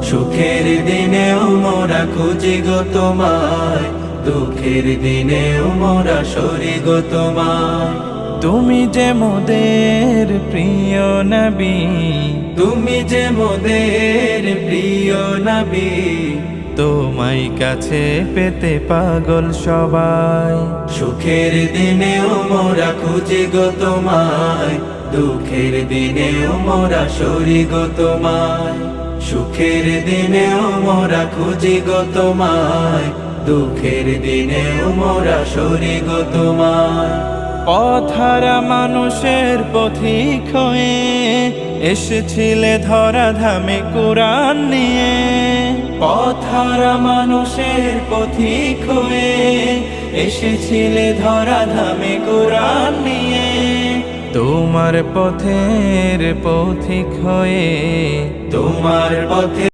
সুখের দিনেও মোরা খুঁজি গো তোমায়, দুঃখের দিনেও মোরা সরি গো তোমায়। তুমি যে মোদের প্রিয় নবী, তুমি যে মোদের প্রিয় নবী, তোমায় কাছে পেতে পাগল সবাই। সুখের দিনেও মোরা খুঁজি গো তোমায়, দুঃখের দিনেও মোরা সরি গো তোমায়। সুখের দিনেও মোরা খুঁজি গো তোমায়, দুঃখের দিনেও মোরা সরি গো তোমায়। পথহারা মানুষের পথিক হয়ে এসেছিলে ধরা ধামে কোরআন নিয়ে। পথহারা মানুষের পথিক হয়ে এসেছিলে ধরা ধামে কোরআন নিয়ে। তোমার পথের পথিক হয়ে তোমার পথে